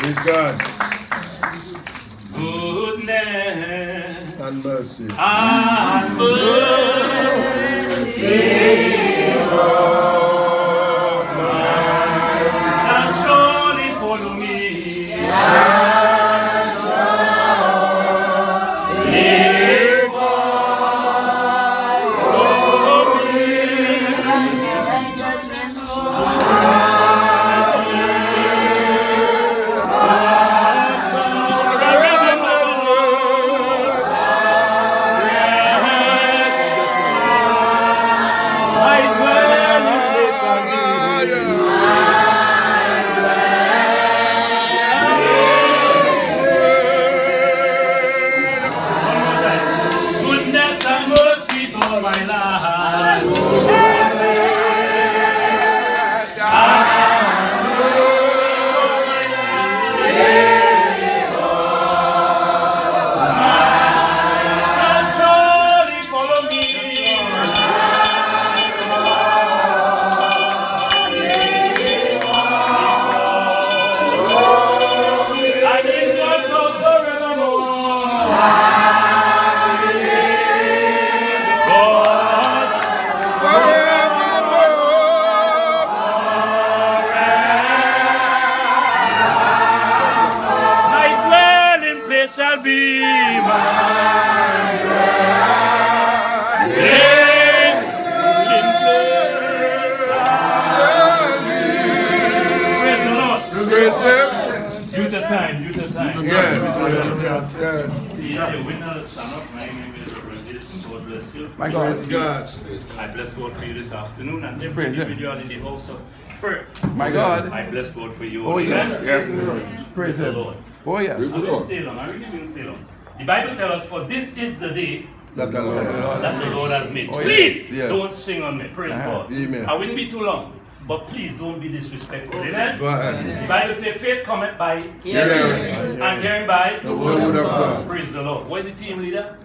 Praise God. Goodness And mercy. and mercy shall surely follow me. My God. I bless God for you this afternoon and every individual in the house of prayer. My God. I bless God for you. Oh, yes. Praise the Lord. Oh, yes. I will stay long. I really will stay long. The Bible tells us, for this is the day that the Lord has made. Oh, please yes. don't sing on me. Praise God. Amen. I wouldn't be too long. But please don't be disrespectful. Amen? Go ahead. The Bible says faith cometh by hearing. and hearing by The word of God. Praise the Lord. What is the team leader?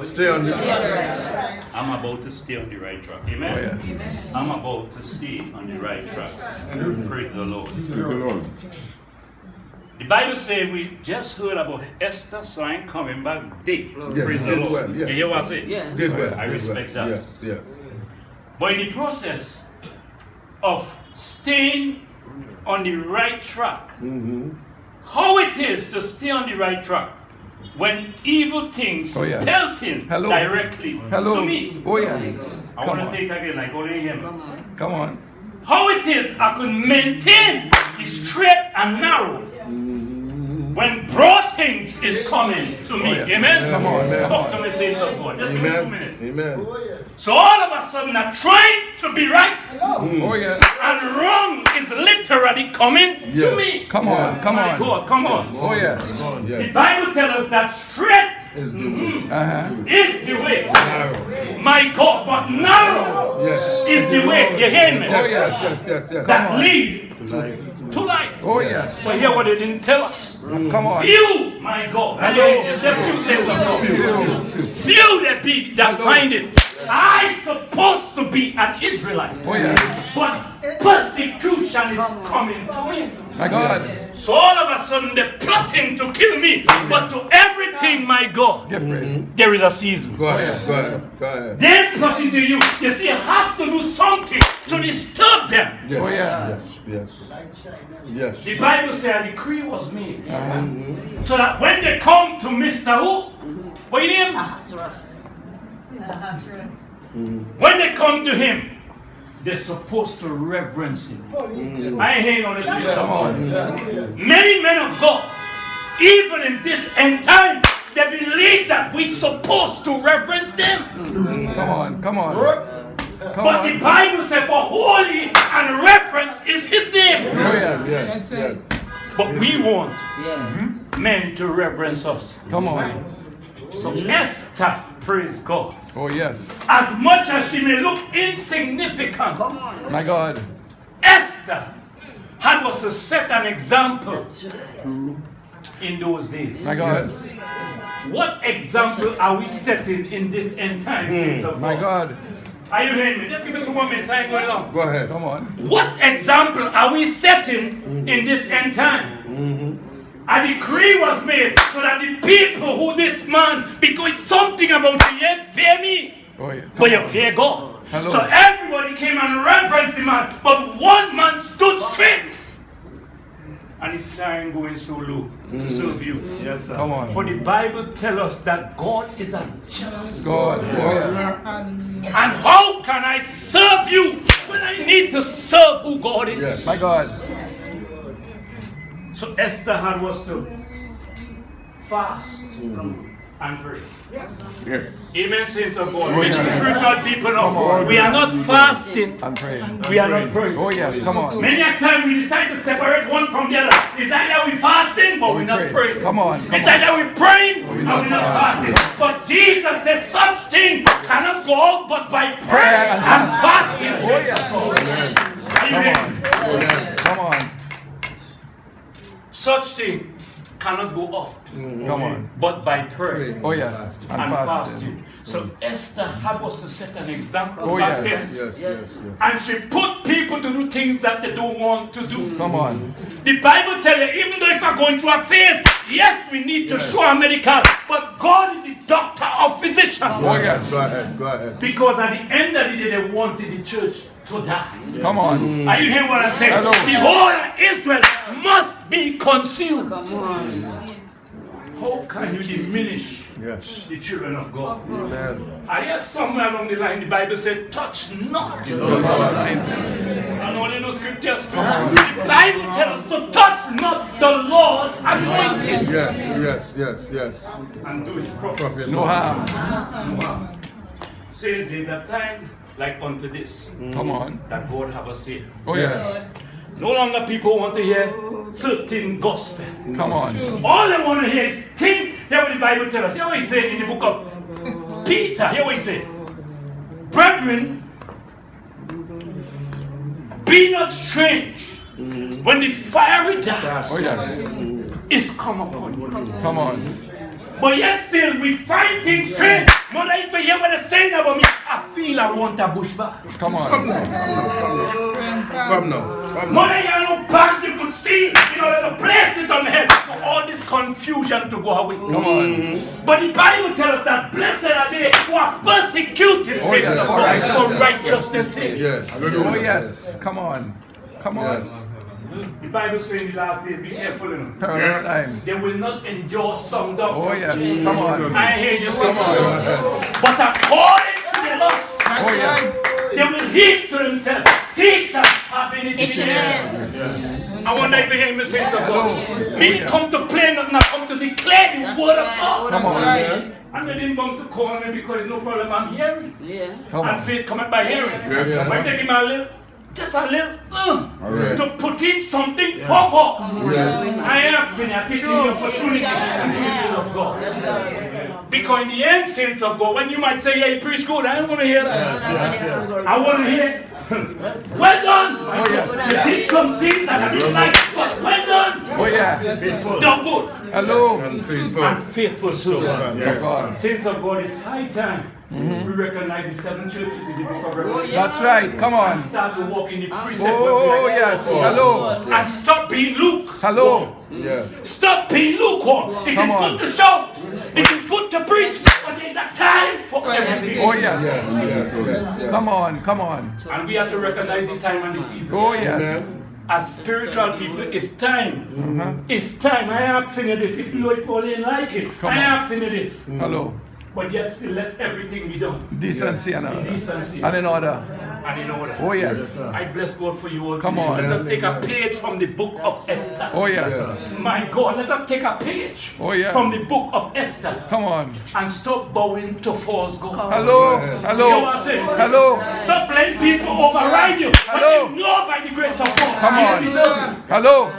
Stay on this track. I'm about to stay on the right track. Amen? Oh, yes. I'm about to stay on the right track. Praise the Lord. The Bible says we just heard about Esther sign coming back day. Praise the Lord. Well, yes. You hear what I say? Yeah. Did well. I respect that. Yes, yes. But in the process of staying on the right track, how it is to stay on the right track when evil things pelting directly to me. Oh, yes. I want to say it again, like only him. Come on. How it is I could maintain the straight and narrow when broad things is coming to me. Amen? Come on. Talk to me, saints of God. Just give me 2 minutes. Amen. So all of a sudden I'm trying to be right. Oh, yes. And wrong is literally coming to me. Come on. Come My on. God, come on. Oh, yes. The Bible tells us that straight Is the way. is the way. Narrow. My God, but narrow Yes. is the way. You hear me? Yes. That lead to life. Oh, yes. But hear what they didn't tell us. Come on. Few, my God. Is there few saints of God? Few that be that find it. I supposed to be an Israelite. Oh, yes. But persecution is coming to me. My God. So all of a sudden they're plotting to kill me. But to everything, my God, there is a season. Go ahead. They're plotting to you. You see, you have to do something to disturb them. Yes. Oh, yeah. Yes. The Bible says a decree was made. So that when they come to Mr. Who? What you name? When they come to him, they're supposed to reverence him. I ain't hearing on this shit. Come on. Many men of God, even in this end time, they believe that we're supposed to reverence them. Come on. But the Bible says for holy and reverence is his name. Oh, yeah. Yes. But we want men to reverence us. Come on. So Esther, praise God. Oh, yes. As much as she may look insignificant, My God. Esther had was to set an example in those days. My God. What example are we setting in this end time, saints of My God? God. Are you hearing me? Just give me 2 more minutes. I ain't going long. Go ahead. Come on. What example are we setting in this end time? A decree was made so that the people who this man be doing something about you fear me, Oh, yeah. but you fear God. Hello. So everybody came and reverenced the man, but one man stood straight. And his sign going so low to serve you. Yes, sir. Come on. For the Bible tells us that God is a jealous. God. Oh, yeah. And how can I serve you when I need to serve who God is? Yes. My God. So Esther had was to fast and pray. Here. Amen, saints of God. Oh, Many yeah. spiritual people Come know on. we are not fasting, I'm praying. we are not praying. Oh, yeah. Come on. Many a time we decide to separate one from the other. It's either we fasting, but we're not pray. praying. Come on. Come It's on. either we're praying, or we're not fasting. But Jesus says such things cannot go out but by prayer and fasting. Oh, yeah. Are you Come ready? on. Come on. Such thing cannot go out Come on. but by prayer Oh, yeah. And and fasting. fasting. So Esther had us to set an example Oh, back yes. then. Yes. And she put people to do things that they don't want to do. Come on. The Bible tells you, even though if I'm going through a phase, yes, we need to show a medical, but God is the doctor of physician. Oh, yes. Go ahead. Because at the end of the day, they wanted the church to die. Come on. Are you hearing what I say? Hello. The whole of Israel must be consumed. How can you diminish Yes. the children of God? Amen. I hear somewhere along the line the Bible said, touch not. I know they know scriptures too. The Bible tells us to touch not the Lord's anointed. Yes. And do his prophets. Prophet. No harm. Says there's a time like unto this Come on. that God have us here. Oh, yes. No longer people want to hear certain gospel. Come on. All they want to hear is things. Hear what the Bible tells us. Hear what he said in the book of Peter. Hear what he said. Brethren, be not strange when the fiery dart Oh, yes. is come upon you. Come on. But yet still we find things strange. Mother, if you hear what they're saying about me, I feel I want a bush back. Come on. Come now. Mother, you have no bands you could see. You know, the place it on the head for all this confusion to go away. Come on. But the Bible tells us that blessed are they who are persecuted Oh, saints yes. of God, for righteousness' sake. Yes. Oh, yes. Come on. Come on. Yes. The Bible says in the last days, be careful, you know. Perilous times. They will not endure sound up. Oh, yes. Come on. I hear you say, Come on. but according to the lust, Oh, yes. they will heap to themselves. Teachers have been itching. I wonder if you hear me, saints of God. Me come to play, nothing, I come to declare the word of God. Come on. And they didn't come to call me because there's no problem, I'm hearing. Come And on. faith coming by hearing. But taking my little, just a little, Alright. to put in something for God. Yes. I am asking you, taking the opportunity to of God. Because in the end, saints of God, when you might say, yeah, you preach good, I don't want to hear that. I want to hear, well done. You did some things that I didn't like, but well done. Oh, yeah. Done good. Hello. And faithful. And faithful servant. Oh, God. Saints of God, it's high time we recognize the 7 churches in the book of Revelation. That's right. Come And on. start to walk in the precept. Oh, yes. Hello. And stop being Luke. Hello. Yes. Stop being lukewarm. It Come is on. good to shout. It is good to preach. But there is a time for everything. Oh, yes. Yes. Come on. Come on. And we have to recognize the time and the season. Oh, yes. Amen. As spiritual people, it's time. It's time. I am asking you this. If you know it for you like it, Come I am on. asking you this. Hello. But yet still let everything be done. Decency and In order. decency And in order. and in order. Oh, yes. I bless God for you all. Come today. on. Let us take a page from the book of Esther. Oh, yes. Yes. My God, let us take a page Oh, yeah. from the book of Esther Come on. and stop bowing to false God. Hello. You know Hello. what I'm saying? Hello. Stop letting people override you. Hello. But you know by the grace of God. Come you on. deserve it. Hello.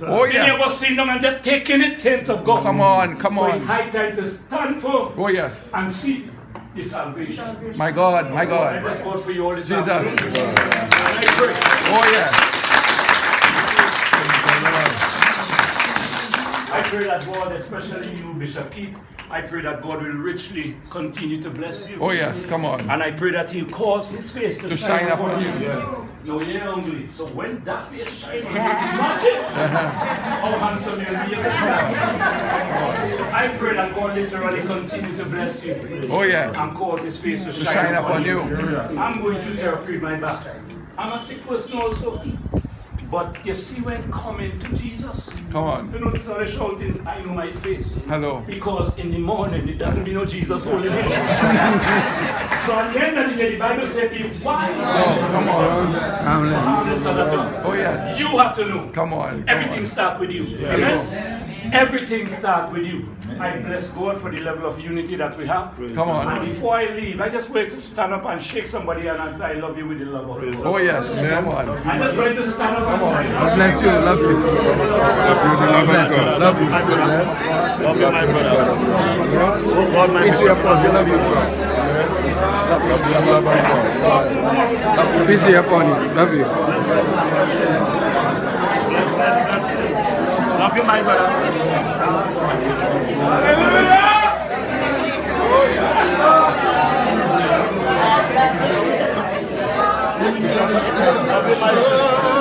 Oh, Many of yeah. us seen them and just taking it, saints of God. Come on. Come So it's on. high time to stand for Oh, yes. and seek the salvation. My God. My I God. bless God for you all this Jesus. afternoon. And I pray. Oh, yeah. I pray that God, especially you, Bishop Keith, I pray that God will richly continue to bless you. Oh, yes. Come on. And I pray that He'll cause His face to shine upon you. No, you're hungry. So when that face shines on you, imagine how handsome you'll be. I pray that God literally continue to bless you. Oh, yeah. And cause His face to Shine upon you. I'm going through therapy in my back. I'm a sick person also. But you see, when coming to Jesus, Come on. you notice how they're shouting, I know my space. Hello. Because in the morning, it doesn't mean no Jesus holy name. So at the end of the day, the Bible said, be wise. Oh, come on. Harmless of the tongue. Oh, yes. You have to know. Come on. Everything starts with you. Amen? Everything starts with you. I bless God for the level of unity that we have. Come on. And before I leave, I just wait to stand up and shake somebody and say, I love you with the love of God. Oh, yes. Come on. I just wait to stand up and say, God bless you. Love you. Love you, my brother. Love you, my brother. God, my Peace be upon you. Love you. Peace be upon you. Love you. Love you, my brother. Love you, my sister.